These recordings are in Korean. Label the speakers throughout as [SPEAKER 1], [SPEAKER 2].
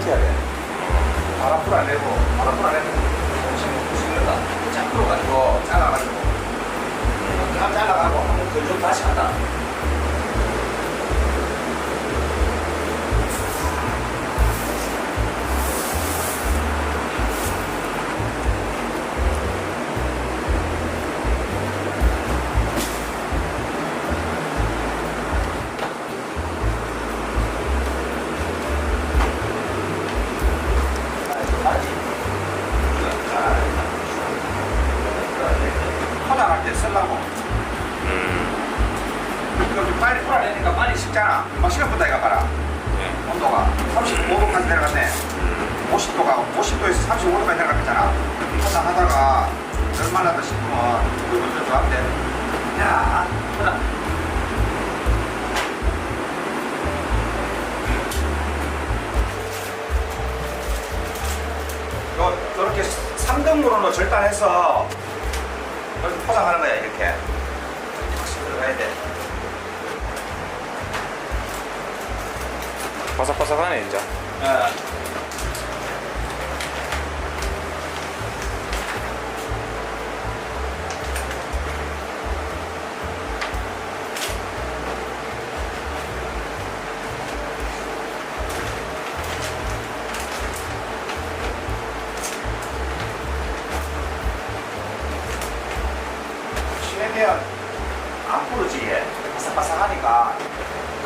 [SPEAKER 1] 이렇게 해야 돼. 바람불 안 내고, 바람불 안 내고, 부식는다. 쫙 풀어가지고, 잘라가지고, 딱 잘라가고, 한번 건조 다시 하다. 포장할 때 쓰려고. 그럼 빨리 풀어내니까 빨리 식잖아. 막 식어본다 이거 봐라. 온도가 35도까지 내려갔네. 50도에서 35도까지 내려갔잖아. 포장하다가 얼마나 더 싶으면 그거 먼저 좋아하면 돼. 야, 포장. 이렇게 3등분으로 절단해서 이렇게 포장하는 거야. 이렇게 확실히 들어가야 돼.
[SPEAKER 2] 바삭바삭하네 진짜.
[SPEAKER 1] 치내면 안 부러지게 바삭바삭하니까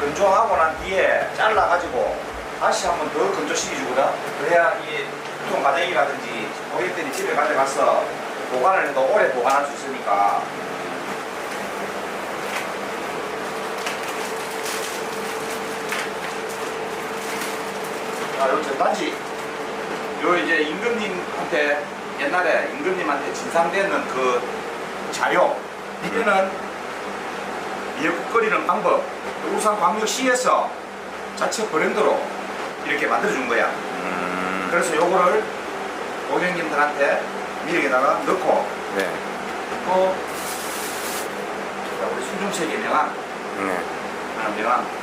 [SPEAKER 1] 건조하고 난 뒤에 잘라가지고 다시 한번 더 건조시켜주거든. 그래야 이 유통 과정이라든지 고객들이 집에 가져가서 보관을 해도 오래 보관할 수 있으니까. 요 전단지 요 이제 임금님한테 옛날에 임금님한테 진상되는 그 자료, 이거는 미역국 끓이는 방법, 울산광역시에서 자체 브랜드로 이렇게 만들어준 거야. 그래서 요거를 고객님들한테 미역에다가 넣고,
[SPEAKER 2] 네.
[SPEAKER 1] 또 우리 순중책의 명함,
[SPEAKER 2] 네.
[SPEAKER 1] 명함.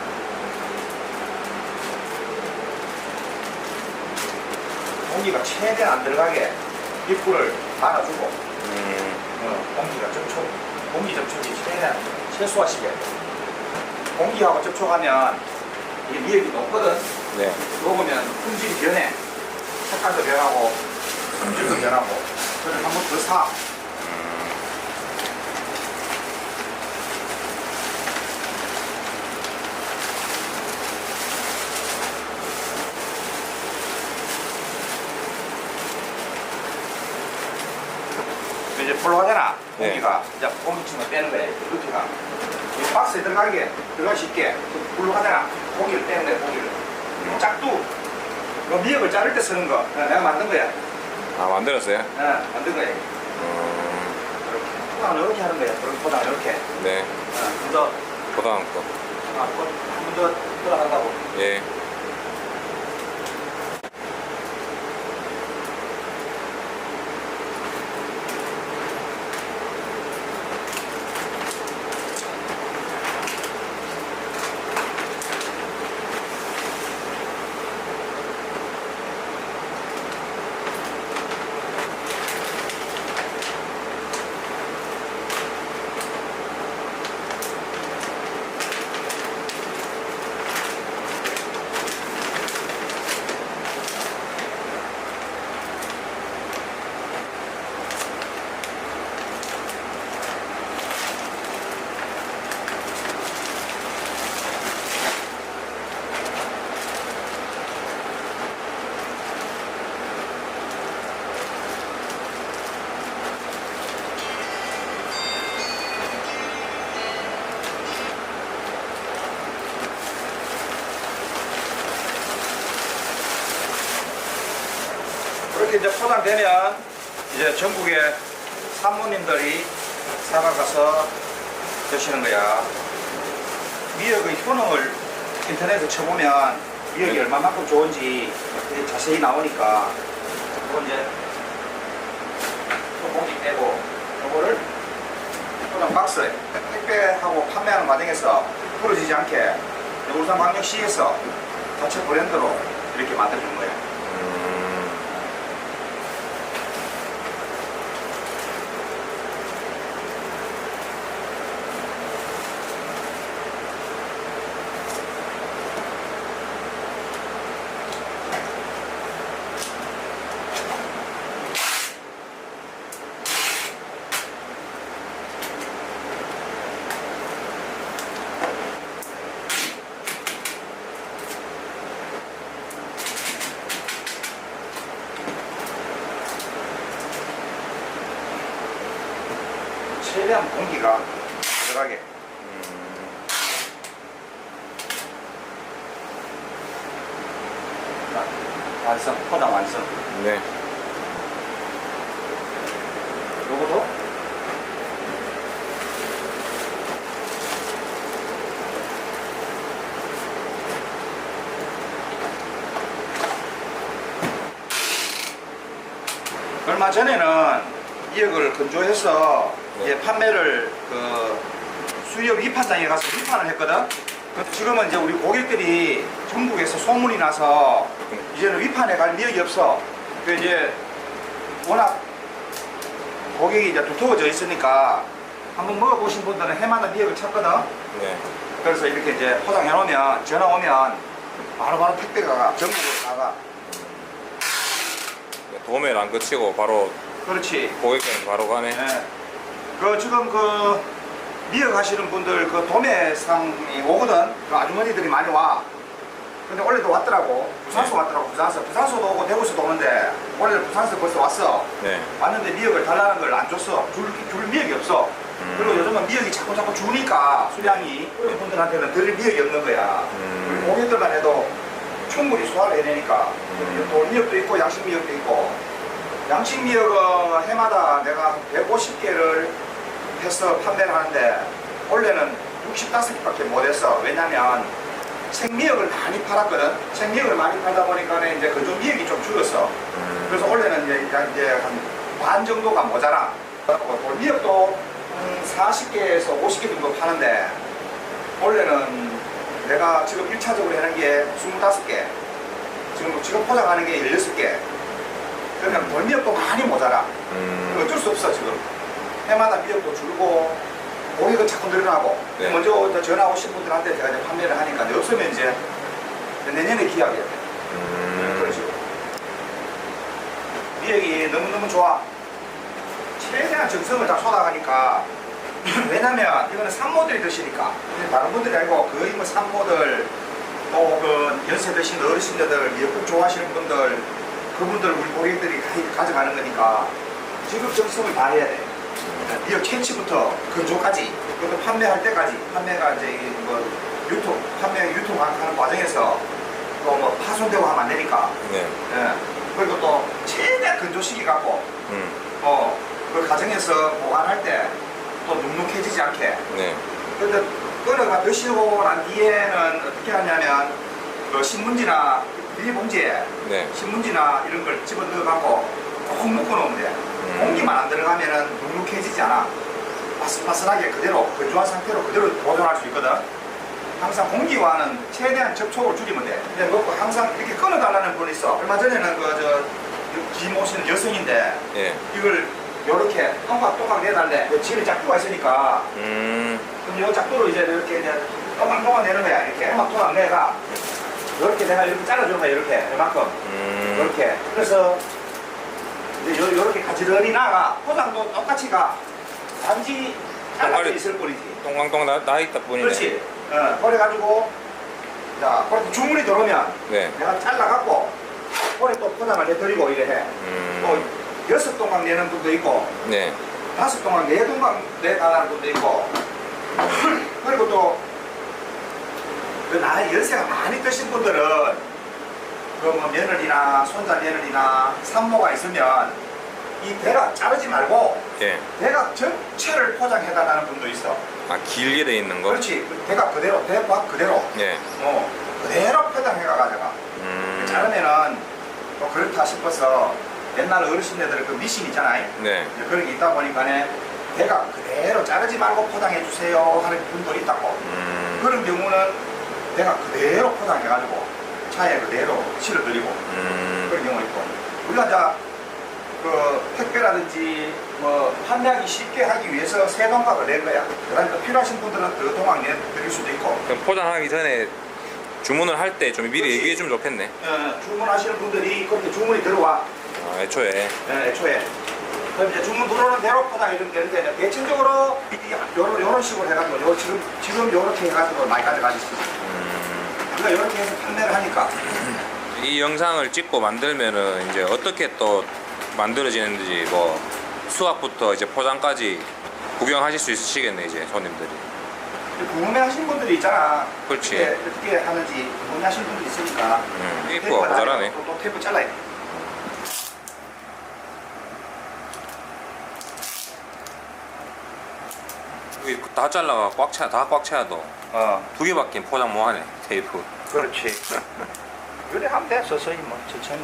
[SPEAKER 1] 공기가 최대한 안 들어가게 입구를 닫아주고, 공기가 접촉, 공기 접촉이 최대한 최소화시켜야 돼. 공기하고 접촉하면 이게 미역이 녹거든.
[SPEAKER 2] 네.
[SPEAKER 1] 녹으면 품질이 변해. 색깔도 변하고 품질도 변하고. 그래서 한 번 더 사. 이제 불로 하잖아. 공기가. 이제 공기층을 빼는 거야. 루티가. 이 박스에 들어가게, 들어가기 쉽게. 불로 하잖아. 고기를 빼는 거야, 고기를. 짝두. 이거 미역을 자를 때 쓰는 거. 내가 만든 거야.
[SPEAKER 2] 아 만들었어요?
[SPEAKER 1] 만든 거야. 이렇게. 포장을 이렇게 하는 거야. 포장을 이렇게.
[SPEAKER 2] 네.
[SPEAKER 1] 한 번 더.
[SPEAKER 2] 고등한 거.
[SPEAKER 1] 한 번 더 들어간다고.
[SPEAKER 2] 예.
[SPEAKER 1] 이렇게 이제 포장되면 이제 전국의 산모님들이 사가서 드시는 거야. 미역의 효능을 인터넷에 쳐보면 미역이 얼마만큼 좋은지 자세히 나오니까 그거 이제 소고기 빼고 이거를 포장 박스에 택배하고 판매하는 과정에서 부러지지 않게 울산광역시에서 자체 브랜드로 이렇게 만들어준 거야. 최대한 공기가 들어가게. 자, 완성, 포장 완성.
[SPEAKER 2] 네.
[SPEAKER 1] 요거도 얼마 전에는 2억을 건조해서
[SPEAKER 2] 네.
[SPEAKER 1] 이제 판매를 그 수협 위판장에 가서 위판을 했거든. 지금은 이제 우리 고객들이 전국에서 소문이 나서 이제는 위판에 갈 미역이 없어. 그 이제 워낙 고객이 이제 두터워져 있으니까 한번 먹어보신 분들은 해마다 미역을 찾거든.
[SPEAKER 2] 네.
[SPEAKER 1] 그래서 이렇게 이제 포장해 놓으면 전화 오면 바로바로 택배가 가, 전국으로 나가.
[SPEAKER 2] 도매를 안 끝이고 바로
[SPEAKER 1] 그렇지.
[SPEAKER 2] 고객한테 바로 가네.
[SPEAKER 1] 예. 그 지금 그 미역 하시는 분들 그 도매상이 오거든. 그 아주머니들이 많이 와. 근데 원래도 왔더라고. 부산서 왔더라고. 부산서도 오고 대구서도 오는데 원래 부산서 벌써 왔어.
[SPEAKER 2] 네.
[SPEAKER 1] 왔는데 미역을 달라는 걸 안 줬어. 줄 미역이 없어. 그리고 요즘은 미역이 자꾸 주니까 수량이 어린 분들한테는 덜 미역이 없는 거야. 우리 고객들만 해도 충분히 소화를 해내니까. 또 미역도 있고 양식 미역도 있고. 양식 미역은 해마다 내가 150개를 해서 판매를 하는데 원래는 65개밖에 못했어. 왜냐면 생미역을 많이 팔았거든. 생미역을 많이 팔다 보니까 이제 그중 미역이 좀 줄었어. 그래서 원래는 이제 한 반 정도가 모자라. 돌미역도 40개에서 50개 정도 파는데 원래는 내가 지금 1차적으로 하는 게 25개. 지금 포장하는 게 16개. 그러면 돌미역도 많이 모자라. 어쩔 수 없어 지금. 해마다 미역도 줄고 고객은 자꾸 늘어나고.
[SPEAKER 2] 네.
[SPEAKER 1] 먼저 전화 오신 분들한테 제가 이제 판매를 하니까 없으면 이제 내년에 기약해야 돼. 그런 식으로. 미역이 너무너무 좋아. 최대한 정성을 다 쏟아가니까. 왜냐면 이거는 산모들이 드시니까. 다른 분들이 아니고 거의 뭐 산모들 또 그 연세 드신 어르신들 미역국 좋아하시는 분들 그분들 우리 고객들이 가져가는 거니까 지급 정성을 다 해야 돼. 미역 채취부터 건조까지 그것도 판매할 때까지 판매가 이제 뭐 유통하는 과정에서 또 뭐 파손되고 하면 안 되니까.
[SPEAKER 2] 네.
[SPEAKER 1] 예. 그리고 또 최대한 건조시키 갖고 그 과정에서 보관할 때 또 눅눅해지지 않게.
[SPEAKER 2] 네.
[SPEAKER 1] 근데 끓여가 드시고 난 뒤에는 어떻게 하냐면 그 신문지나 비닐봉지에
[SPEAKER 2] 네.
[SPEAKER 1] 신문지나 이런 걸 집어넣어 갖고 꼭 묶어 놓으면 돼. 공기만 안 들어가면은 눅눅해지지 않아. 바스바스하게 그대로 건조한 상태로 그대로 보존할 수 있거든. 항상 공기와는 최대한 접촉을 줄이면 돼. 근데 먹고 항상 이렇게 끊어달라는 분이 있어. 얼마 전에는 김 오시는 여성인데
[SPEAKER 2] 예.
[SPEAKER 1] 이걸 요렇게 또각또각 내달래. 집에 짝두가 있으니까 그럼 요 짝두를 이제 이렇게 이제 또각또각 내는 거야. 이렇게 또각또각 내가 요렇게 내가 이렇게 잘라주는 거야. 이렇게 이만큼 이렇게. 그래서 이제 요렇게 가지런히 나가. 포장도 똑같이 가. 단지 잘라져 있을 뿐이지.
[SPEAKER 2] 동강동 나 있다 뿐이네.
[SPEAKER 1] 그렇지. 그래가지고 자 그렇게 주문이 들어오면
[SPEAKER 2] 네.
[SPEAKER 1] 내가 잘라갖고 오래 또 포장을 해드리고 이래 해. 또 6동강 내는 분도 있고
[SPEAKER 2] 네.
[SPEAKER 1] 5동강 4동강 내달라는 분도 있고 그리고 또 그 나이 연세가 많이 드신 분들은 그 뭐 며느리나 손자 며느리나 산모가 있으면 이 대각 자르지 말고
[SPEAKER 2] 예.
[SPEAKER 1] 대각 전체를 포장해달라는 분도 있어.
[SPEAKER 2] 아, 길게 돼 있는 거?
[SPEAKER 1] 그렇지. 그 대각 그대로 대각 그대로
[SPEAKER 2] 예.
[SPEAKER 1] 그대로 포장해가 가져가. 자르면은 또 그렇다 싶어서 옛날 어르신네들 그 미신 있잖아요.
[SPEAKER 2] 네.
[SPEAKER 1] 이제 그런 게 있다 보니까는 대각 그대로 자르지 말고 포장해 주세요 하는 분도 있다고. 그런 경우는 대각 그대로 포장해가지고 차에 그대로 실어드리고 그런 경우 있고. 우리가 이제 그 택배라든지 뭐 판매하기 쉽게 하기 위해서 세 동각을 낸 거야. 그러니까 필요하신 분들은 그 동각 내드릴 수도 있고.
[SPEAKER 2] 그럼 포장하기 전에 주문을 할 때 좀 미리
[SPEAKER 1] 그렇지.
[SPEAKER 2] 얘기해 주면 좋겠네.
[SPEAKER 1] 주문하시는 분들이 그렇게 주문이 들어와.
[SPEAKER 2] 아, 애초에.
[SPEAKER 1] 애초에. 그럼 이제 주문 들어오는 대로 포장해주면 되는데 대체적으로 요런 식으로 해가지고 지금 요렇게 해가지고 많이 가져가시죠. 우리가 요렇게 해서 판매를 하니까.
[SPEAKER 2] 이 영상을 찍고 만들면은 이제 어떻게 또 만들어지는지 뭐 수확부터 이제 포장까지 구경하실 수 있으시겠네 이제 손님들이.
[SPEAKER 1] 궁금해하시는 분들이 있잖아.
[SPEAKER 2] 그렇지.
[SPEAKER 1] 어떻게 하는지 궁금해하시는 분들이 있으니까.
[SPEAKER 2] 이뻐 모자라네.
[SPEAKER 1] 또 테이프 잘라야 돼.
[SPEAKER 2] 여기 다 잘라가 다 꽉 차야 도
[SPEAKER 1] 어,
[SPEAKER 2] 2개밖에 포장 못하네 테이프.
[SPEAKER 1] 그렇지. 요래 하면 돼. 서서히 뭐 천천히.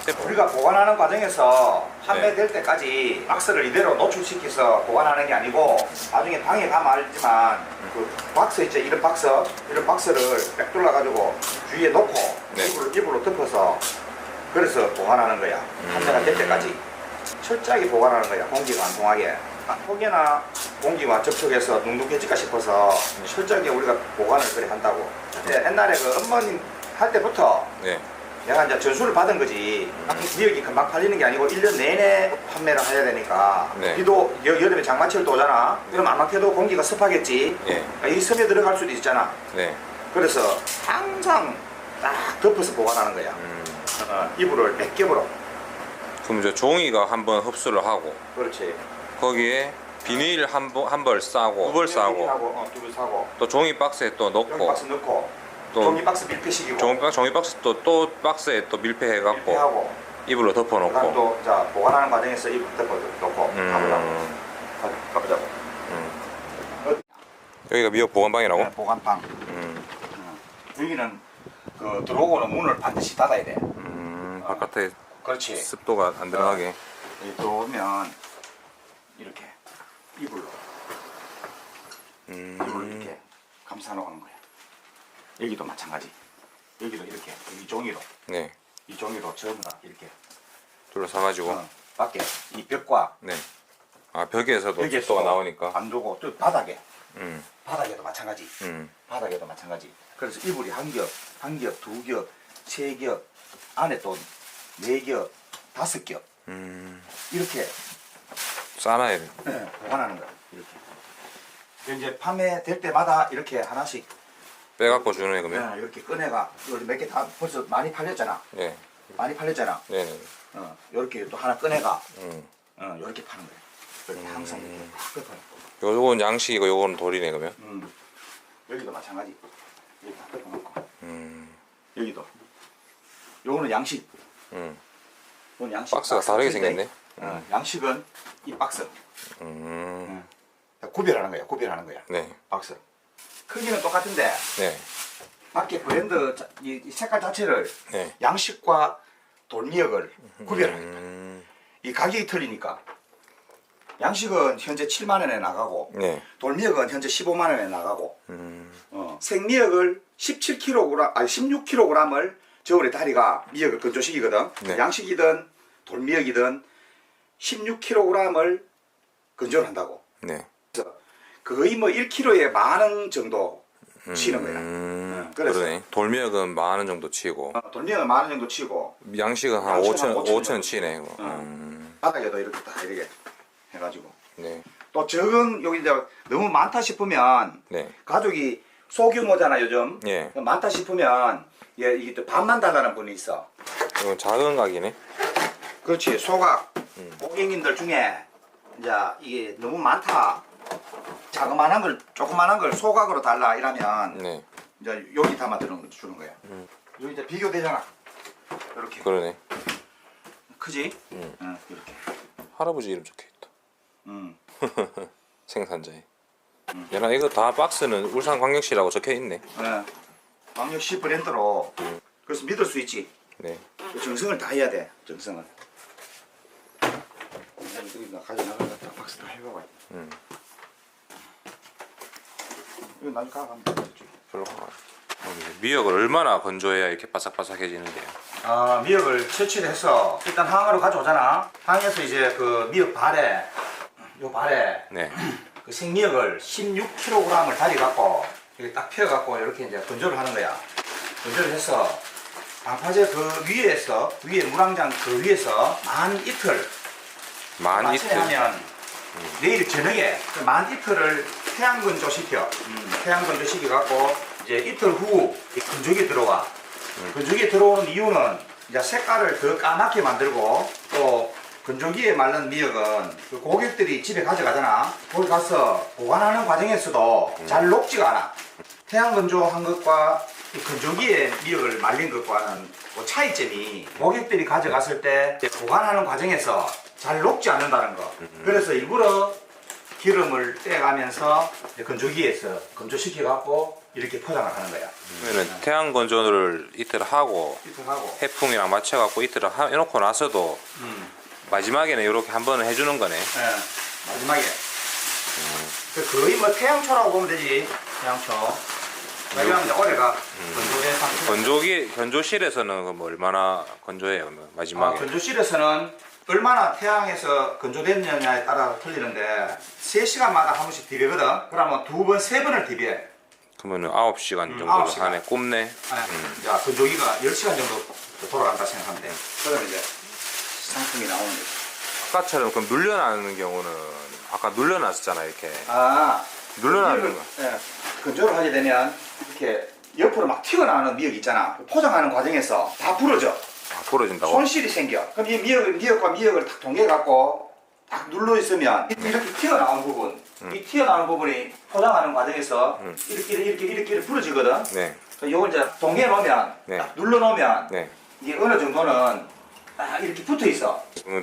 [SPEAKER 2] 테이프.
[SPEAKER 1] 우리가 보관하는 과정에서 판매될
[SPEAKER 2] 네.
[SPEAKER 1] 때까지 박스를 이대로 노출시켜서 보관하는 게 아니고 나중에 방에 가면 알지만 그 박스 있죠, 이런 박스를 백 둘러 가지고 주위에 놓고
[SPEAKER 2] 네.
[SPEAKER 1] 이불로 덮어서 그래서 보관하는 거야. 판매가 될 때까지 철저하게 보관하는 거야. 공기가 안 통하게. 혹여나 공기와 접촉해서 눅눅해질까 싶어서 철저하게 우리가 보관을 그래 한다고. 근데 옛날에 그 어머님 할 때부터
[SPEAKER 2] 네.
[SPEAKER 1] 내가 이제 전수를 받은 거지. 미역이 금방 팔리는 게 아니고 1년 내내 판매를 해야 되니까.
[SPEAKER 2] 네.
[SPEAKER 1] 비도 여름에 장마철도 오잖아. 그럼 아마도 공기가 습하겠지.
[SPEAKER 2] 예.
[SPEAKER 1] 이 섬에 들어갈 수도 있잖아.
[SPEAKER 2] 네.
[SPEAKER 1] 그래서 항상 딱 덮어서 보관하는 거야. 이불을 몇 겹으로.
[SPEAKER 2] 그럼 이제 종이가 한번 흡수를 하고
[SPEAKER 1] 그렇지.
[SPEAKER 2] 거기에 비닐 한 벌 싸고 두 벌 싸고
[SPEAKER 1] 두 벌 사고.
[SPEAKER 2] 또 종이 박스에 또
[SPEAKER 1] 종이
[SPEAKER 2] 넣고
[SPEAKER 1] 박스 넣고.
[SPEAKER 2] 또
[SPEAKER 1] 종이 박스 밀폐식이고.
[SPEAKER 2] 종이 박스 또 박스에 또 밀폐해 갖고
[SPEAKER 1] 밀폐하고.
[SPEAKER 2] 이불로 덮어
[SPEAKER 1] 그다음
[SPEAKER 2] 놓고.
[SPEAKER 1] 또 자 보관하는 과정에서 이불 덮어 놓고. 가보자고.
[SPEAKER 2] 여기가 미역 보관방이라고?
[SPEAKER 1] 네, 보관방. 여기는 그 들어오고는 문을 반드시 닫아야 돼.
[SPEAKER 2] 바깥에
[SPEAKER 1] 그렇지.
[SPEAKER 2] 습도가 안 들어가게.
[SPEAKER 1] 여기 들어오면 이렇게 이불로 이렇게 감싸 놓는 거야. 여기도 마찬가지. 여기도 이렇게 이 종이로
[SPEAKER 2] 네.
[SPEAKER 1] 이 종이로 전부 다 이렇게
[SPEAKER 2] 둘러싸가지고.
[SPEAKER 1] 밖에 이 벽과
[SPEAKER 2] 네. 아 벽에서도
[SPEAKER 1] 벽에서
[SPEAKER 2] 습도가 나오니까.
[SPEAKER 1] 안 두고 또 바닥에
[SPEAKER 2] 음.
[SPEAKER 1] 바닥에도 마찬가지. 바닥에도 마찬가지. 그래서 이불이 한 겹, 두 겹, 세 겹, 안에 또 네 겹, 다섯 겹 이렇게
[SPEAKER 2] 싸놔야 돼.
[SPEAKER 1] 보관하는 거야. 이렇게. 이제 판매될 때마다 이렇게 하나씩
[SPEAKER 2] 빼갖고 주는 애 그러면?
[SPEAKER 1] 이렇게 꺼내가 몇 개 다 벌써 많이 팔렸잖아.
[SPEAKER 2] 네.
[SPEAKER 1] 많이 팔렸잖아.
[SPEAKER 2] 네네.
[SPEAKER 1] 이렇게 또 하나 꺼내가 이렇게 파는 거야. 이렇게 항상 이렇게 딱 덮어.
[SPEAKER 2] 요건 양식이고 요건 돌이네 그러면?
[SPEAKER 1] 여기도 마찬가지. 여기 다 덮어놓고. 여기도. 요거는 양식. 요건 양식.
[SPEAKER 2] 박스가 다르게 생겼네.
[SPEAKER 1] 양식은 이 박스. 구별하는 거야. 구별하는 거야.
[SPEAKER 2] 네.
[SPEAKER 1] 박스. 크기는 똑같은데
[SPEAKER 2] 네.
[SPEAKER 1] 밖에 브랜드 이 색깔 자체를
[SPEAKER 2] 네.
[SPEAKER 1] 양식과 돌미역을 구별하는 거야. 이 가격이 틀리니까. 양식은 현재 7만 원에 나가고
[SPEAKER 2] 네.
[SPEAKER 1] 돌미역은 현재 15만 원에 나가고 생미역을 17kg, 아니 16kg을 저울에 다리가 미역을 건조시키거든.
[SPEAKER 2] 네.
[SPEAKER 1] 양식이든 돌미역이든 16kg을 건조를 한다고.
[SPEAKER 2] 네.
[SPEAKER 1] 그래서 거의 뭐 1kg에 10,000원 정도 치는 거야. 그래서
[SPEAKER 2] 그러네. 돌미역은 10,000원 정도 치고
[SPEAKER 1] 돌미역은 10,000원 정도 치고
[SPEAKER 2] 양식은 한
[SPEAKER 1] 양식은
[SPEAKER 2] 5,000원 치네. 이거.
[SPEAKER 1] 바닥에도 이렇게 다 이렇게 해가지고
[SPEAKER 2] 네.
[SPEAKER 1] 또 적은 여기 이제 너무 많다 싶으면
[SPEAKER 2] 네.
[SPEAKER 1] 가족이 소규모잖아 요즘.
[SPEAKER 2] 예.
[SPEAKER 1] 많다 싶으면 이게 또 반만 달라는 분이 있어.
[SPEAKER 2] 이건 작은 각이네.
[SPEAKER 1] 그렇지. 소각 고객님들 중에 이제 이게 너무 많다. 자그만한 걸 조그만한 걸 소각으로 달라 이러면
[SPEAKER 2] 네.
[SPEAKER 1] 이제 여기 담아 주는 거야. 여기 이제 비교되잖아. 이렇게
[SPEAKER 2] 그러네.
[SPEAKER 1] 크지? 이렇게.
[SPEAKER 2] 할아버지 이름 적혀있다.
[SPEAKER 1] 음.
[SPEAKER 2] 생산자에. 얘나 이거 다 박스는 울산광역시라고 적혀있네.
[SPEAKER 1] 네. 광역시 브랜드로. 그래서 믿을 수 있지.
[SPEAKER 2] 네.
[SPEAKER 1] 정성을 다 해야 돼. 정성을. 여기 나 가져나가서 딱 박스 다 해봐봐. 이거 나중에 가면 돼.
[SPEAKER 2] 별로 미역을 얼마나 건조해야 이렇게 바삭바삭해지는데요?
[SPEAKER 1] 아, 미역을 채취를 해서 일단 항으로 가져오잖아. 항에서 이제 그 미역 발에 요 발에
[SPEAKER 2] 네.
[SPEAKER 1] 그 생미역을 16kg을 다리 갖고 이렇게 딱 펴 갖고 이렇게 이제 건조를 하는 거야. 건조를 해서 방파제 그 위에 물왕장 그 위에서 만 이틀
[SPEAKER 2] 만 이틀.
[SPEAKER 1] 하면 내일 저녁에 그 만 이틀을 태양 건조시켜. 태양 건조시켜 갖고 이제 이틀 후 건조기에 들어와. 건조기에 들어오는 이유는 이제 색깔을 더 까맣게 만들고 또 건조기에 말른 미역은 그 고객들이 집에 가져가잖아. 거기 가서 보관하는 과정에서도 잘 녹지가 않아. 태양 건조한 것과 이 건조기에 미역을 말린 것과는 그 차이점이 고객들이 가져갔을 때 보관하는 과정에서 잘 녹지 않는다는 거. 그래서 일부러 기름을 떼가면서 건조기에서 건조시켜 갖고 이렇게 포장을 하는 거야.
[SPEAKER 2] 그러면 태양 건조를 이틀 하고
[SPEAKER 1] 이렇게 하고.
[SPEAKER 2] 해풍이랑 맞춰갖고 이틀 해놓고 나서도 마지막에는 이렇게 한 번은 해주는 거네.
[SPEAKER 1] 예, 마지막에. 거의 뭐 태양초라고 보면 되지. 태양초. 왜냐면 이제 올해가 건조된 상태.
[SPEAKER 2] 건조실에서는 그뭐 얼마나 건조해요? 그러면 마지막에.
[SPEAKER 1] 건조실에서는 얼마나 태양에서 건조됐느냐에 따라 틀리는데 3시간마다 한 번씩 디베거든. 그러면 2번, 3번을 디베.
[SPEAKER 2] 그러면 9시간 정도
[SPEAKER 1] 9시간.
[SPEAKER 2] 안에 굽네.
[SPEAKER 1] 자, 건조기가 10시간 정도 돌아간다 생각하면 돼. 그러면 이제 상품이 나오는 거지.
[SPEAKER 2] 아까처럼 그럼 눌려나는 경우는 아까 눌려놨었잖아 이렇게. 눌러나는 거.
[SPEAKER 1] 예, 건조를 하게 되면 이렇게 옆으로 막 튀어나오는 미역 있잖아. 포장하는 과정에서 다 부러져.
[SPEAKER 2] 아, 부러진다고?
[SPEAKER 1] 손실이 생겨. 그럼 이 미역과 미역을 탁 동개갖고 딱 눌러 있으면 이렇게 튀어나온 부분, 이 튀어나온 부분이 포장하는 과정에서 이렇게 부러지거든.
[SPEAKER 2] 네.
[SPEAKER 1] 요걸 이제 동개 놓으면,
[SPEAKER 2] 네.
[SPEAKER 1] 딱 눌러 놓으면
[SPEAKER 2] 네.
[SPEAKER 1] 이게 어느 정도는 딱 이렇게 붙어 있어.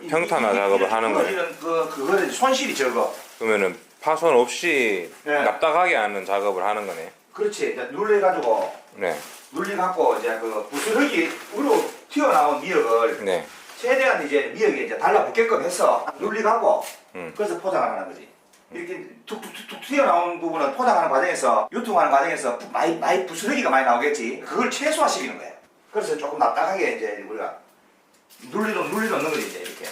[SPEAKER 2] 평탄화 작업을 하는 거예요.
[SPEAKER 1] 이런 그거를 손실이 적어.
[SPEAKER 2] 그러면은 파손 없이
[SPEAKER 1] 네.
[SPEAKER 2] 납작하게 하는 작업을 하는 거네.
[SPEAKER 1] 그렇지. 이제 눌러가지고
[SPEAKER 2] 네.
[SPEAKER 1] 눌려갖고 이제 그 부스러기로 튀어나온 미역을
[SPEAKER 2] 네.
[SPEAKER 1] 최대한 이제 미역에 이제 달라붙게끔 해서 눌리가고
[SPEAKER 2] 음.
[SPEAKER 1] 그래서 포장을 하는 거지. 이렇게 툭툭툭 튀어나온 부분은 포장하는 과정에서 유통하는 과정에서 많이 부스러기가 많이 나오겠지. 그걸 최소화시키는 거예요. 그래서 조금 납작하게 이제 우리가 눌리놓는 거지 이제 이렇게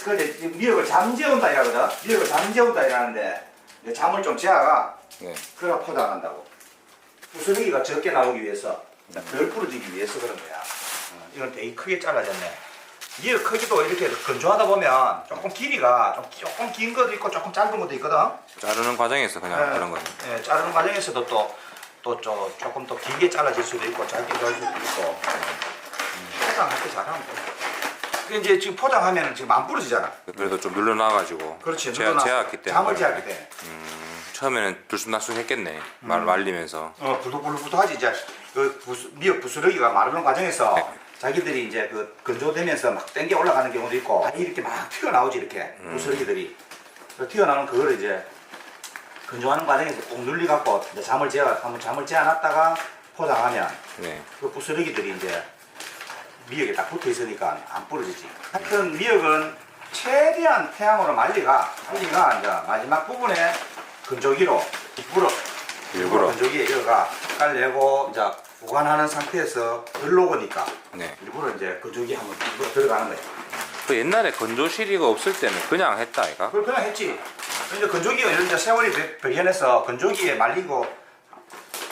[SPEAKER 1] 그런데 미역을 잠재운다 이라거든. 미역을 잠재운다 이라는데 이제 잠을 좀 재다가
[SPEAKER 2] 네.
[SPEAKER 1] 그래야 포장한다고. 부스러기가 적게 나오기 위해서 덜 부러지기 위해서 그런 거야. 이건 되게 크게 잘라졌네. 미역 크기도 이렇게 건조하다 보면 조금 길이가 조금 긴 것도 있고 조금 짧은 것도 있거든.
[SPEAKER 2] 자르는 과정에서 그냥 그런 거네.
[SPEAKER 1] 예, 자르는 과정에서도 또 조금 더 길게 잘라질 수도 있고 짧게 잘릴 수도 있고. 포장할 때 잘하면 돼. 근데 이제 지금 포장하면 지금 안 부러지잖아.
[SPEAKER 2] 그래도 좀 눌러놔가지고.
[SPEAKER 1] 그렇지.
[SPEAKER 2] 재웠기 때문에.
[SPEAKER 1] 잠을 재웠기 때문에.
[SPEAKER 2] 처음에는 들쑥날쑥 했겠네. 말리면서.
[SPEAKER 1] 부들부들하지. 이제 그 미역 부스러기가 마르는 과정에서
[SPEAKER 2] 네.
[SPEAKER 1] 자기들이 이제 그 건조되면서 막 땡겨 올라가는 경우도 있고 이렇게 막 튀어나오지 이렇게 부스러기들이. 그 튀어나오는 그거를 이제 건조하는 과정에서 꼭 눌리갖고 이제 잠을 재워놨다가 포장하면
[SPEAKER 2] 네.
[SPEAKER 1] 그 부스러기들이 이제 미역에 딱 붙어 있으니까 안 부러지지. 하여튼 미역은 최대한 태양으로 말리가 이제 마지막 부분에 건조기로 일부러 건조기에 이어가 깔내고 이제 보관하는 상태에서 덜 녹으니까
[SPEAKER 2] 네.
[SPEAKER 1] 일부러 이제 건조기 한번 일부러 들어가는 거예요.
[SPEAKER 2] 그 옛날에 건조실이가 없을 때는 그냥 했다 아이가?
[SPEAKER 1] 그걸 그냥 했지. 이제 건조기가 이제 세월이 발견해서 건조기에 말리고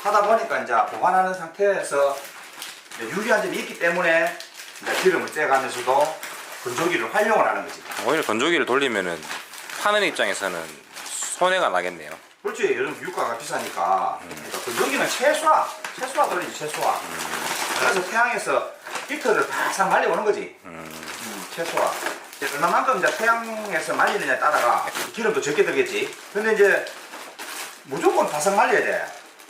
[SPEAKER 1] 하다 보니까 이제 보관하는 상태에서 유리한 점이 있기 때문에 이제 기름을 떼가면서도 건조기를 활용을 하는 거지.
[SPEAKER 2] 오히려 건조기를 돌리면은 파는 입장에서는 손해가 나겠네요.
[SPEAKER 1] 그렇지. 요즘 유가가 비싸니까 그러니까 건조기는 최소화 돌리지 최소화. 그래서 태양에서 이틀을 바싹 말려오는 거지. 최소화. 얼마만큼 이제 태양에서 말리느냐에 따라가 기름도 적게 들겠지. 근데 이제 무조건 바싹 말려야 돼.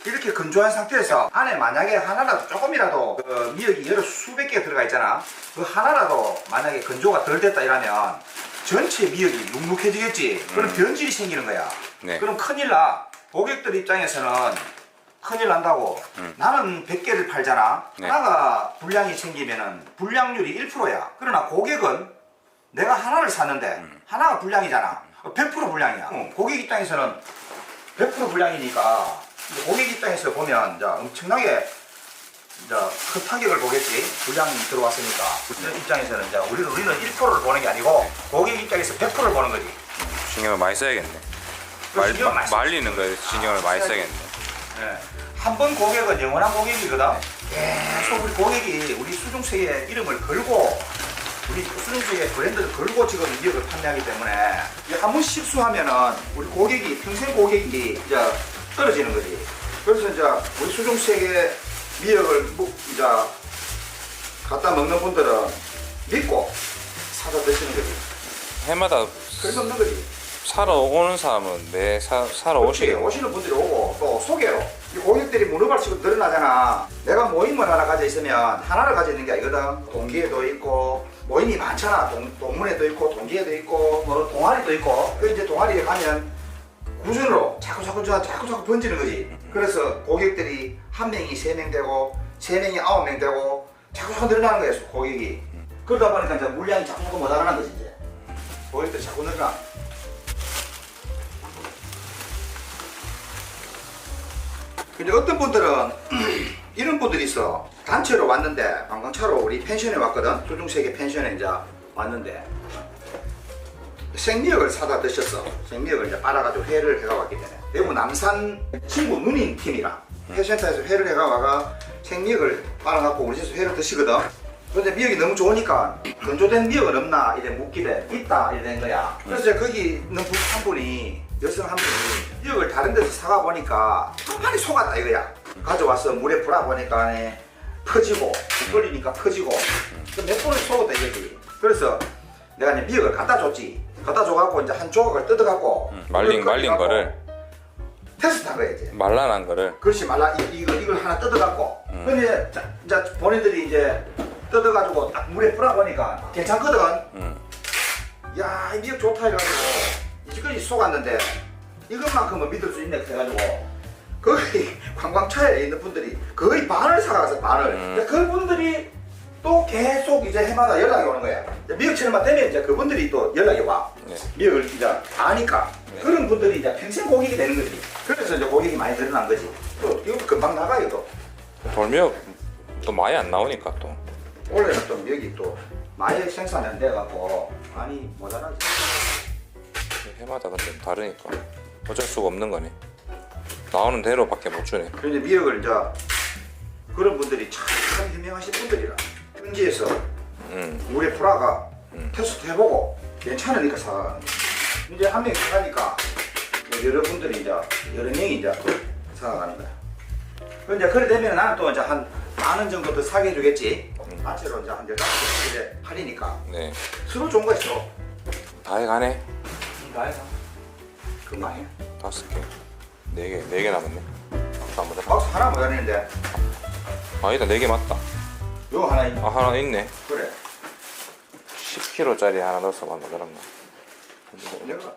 [SPEAKER 1] 이렇게 건조한 상태에서 안에 만약에 하나라도 조금이라도 그 미역이 여러 수백 개가 들어가 있잖아. 그 하나라도 만약에 건조가 덜 됐다 이러면 전체 미역이 눅눅해지겠지. 그럼 변질이 생기는 거야.
[SPEAKER 2] 네.
[SPEAKER 1] 그럼 큰일 나. 고객들 입장에서는 큰일 난다고. 나는 100개를 팔잖아.
[SPEAKER 2] 네.
[SPEAKER 1] 하나가 불량이 생기면은 불량률이 1%야. 그러나 고객은 내가 하나를 샀는데 하나가 불량이잖아. 100% 불량이야. 고객 입장에서는 100% 불량이니까 고객 입장에서 보면 이제 엄청나게 이제 큰 타격을 보겠지. 불량이 들어왔으니까. 우리 입장에서는 이제 우리는 1%를 보는 게 아니고 고객 입장에서 100%를 보는 거지.
[SPEAKER 2] 신경을 많이 써야겠네.
[SPEAKER 1] 신경을 많이
[SPEAKER 2] 말리는 거에 신경을 많이 써야겠네.
[SPEAKER 1] 네. 한 번 고객은 영원한 고객이거든. 계속 우리 고객이 우리 수중세에 이름을 걸고 우리 수중세에 브랜드를 걸고 지금 미역을 판매하기 때문에 한 번 실수하면은 우리 고객이 평생 고객이 이제 떨어지는 거지. 그래서 이제 우리 수중세에 미역을 이제 갖다 먹는 분들은 믿고 사다 드시는 거지.
[SPEAKER 2] 해마다
[SPEAKER 1] 그래서 없는 거지.
[SPEAKER 2] 사러 오는 사람은 매 사러
[SPEAKER 1] 그렇지.
[SPEAKER 2] 오시게.
[SPEAKER 1] 오시는 분들이 오고 또 소개로 이 고객들이 무릎을 치고 늘어나잖아. 내가 모임을 하나 가져 있으면 하나를 가져 있는 게 아니거든. 동기에도 있고 모임이 많잖아. 동문회도 있고 동기에도 있고 뭐 동아리도 있고. 그 이제 동아리에 가면 구준으로 자꾸 번지는 거지. 그래서 고객들이 한 명이 3명 되고 3명이 9명 되고 자꾸 늘어나는 거야 고객이. 그러다 보니까 이제 물량이 자꾸 모자라는 거지 이제. 고객들이 자꾸 늘어나. 근데 어떤 분들은 이런 분들이 있어. 단체로 왔는데 관광차로 우리 펜션에 왔거든. 조중세계 펜션에 이제 왔는데 생미역을 사다 드셨어. 생미역을 이제 빨아가지고 회를 해가 왔기 때문에 대구 남산 친구 누님 팀이랑 회센터에서 회를 해가 와가 생미역을 빨아갖고 우리 집에서 회를 드시거든. 근데 미역이 너무 좋으니까 건조된 미역은 없나 이래 묻기래. 있다 이래 된 거야. 그래서 제가 거기 있는 분 한 분이 여성 한 분이 미역을 다른 데서 사가 보니까 많이 속았다 이거야. 가져와서 물에 불어 보니까 퍼지고 끓이니까 퍼지고 몇 번을 속았다 이거지. 그래서 내가 이제 미역을 갖다 줬지. 갖다 줘갖고 이제 한 조각을 뜯어갖고
[SPEAKER 2] 말린 거를
[SPEAKER 1] 테스트한 거야 이제.
[SPEAKER 2] 말라난 거를.
[SPEAKER 1] 그렇지 말라 이걸 하나 뜯어갖고. 근데 이제 본인들이 이제 뜯어가지고 딱 물에 불어 보니까 괜찮거든. 야, 이 미역 좋다 해가지고 이제까지 속았는데 이것만큼은 믿을 수 있네 해가지고 거기 관광차에 있는 분들이 거의 반을 사가서 반을. 그분들이 또 계속 이제 해마다 연락이 오는 거야. 미역처럼만 되면 이제 그분들이 또 연락이 와.
[SPEAKER 2] 네.
[SPEAKER 1] 미역을 이제 아니까.
[SPEAKER 2] 네.
[SPEAKER 1] 그런 분들이 이제 평생 고객이 되는 거지. 그래서 이제 고객이 많이 늘어난 거지. 또 이거 금방 나가요 또.
[SPEAKER 2] 돌미역 또 많이 안 나오니까 또.
[SPEAKER 1] 원래는 또 미역이 또 많이 생산이 안 돼갖고 많이 모자라지.
[SPEAKER 2] 해마다 근데 다르니까 어쩔 수가 없는 거네. 나오는 대로밖에 못 주네.
[SPEAKER 1] 그런데 미역을 이제 그런 분들이 참 유명하신 분들이라 현지에서 물에 불어가 테스트 해보고 괜찮으니까 사가는 거야. 이제 한 명이 사가니까 여러분들이 이제 여러 명이 이제 사가는 거야. 이제 그래 되면 나는 또 이제 한 10,000원 정도 더 사게 해주겠지. 단체로 이제 한 15개 이제 팔리니까
[SPEAKER 2] 네.
[SPEAKER 1] 서로 좋은 거 있어.
[SPEAKER 2] 다 해가네.
[SPEAKER 1] 다 해서 금방 해.
[SPEAKER 2] 5개. 4개 남았네. 박수 한번 해봐.
[SPEAKER 1] 박스 하나 모자라는데
[SPEAKER 2] 아니다, 4개 맞다.
[SPEAKER 1] 요거 하나 있네.
[SPEAKER 2] 아, 하나 있네.
[SPEAKER 1] 그래.
[SPEAKER 2] 10kg짜리 하나 넣어서 만들었나.
[SPEAKER 1] 내가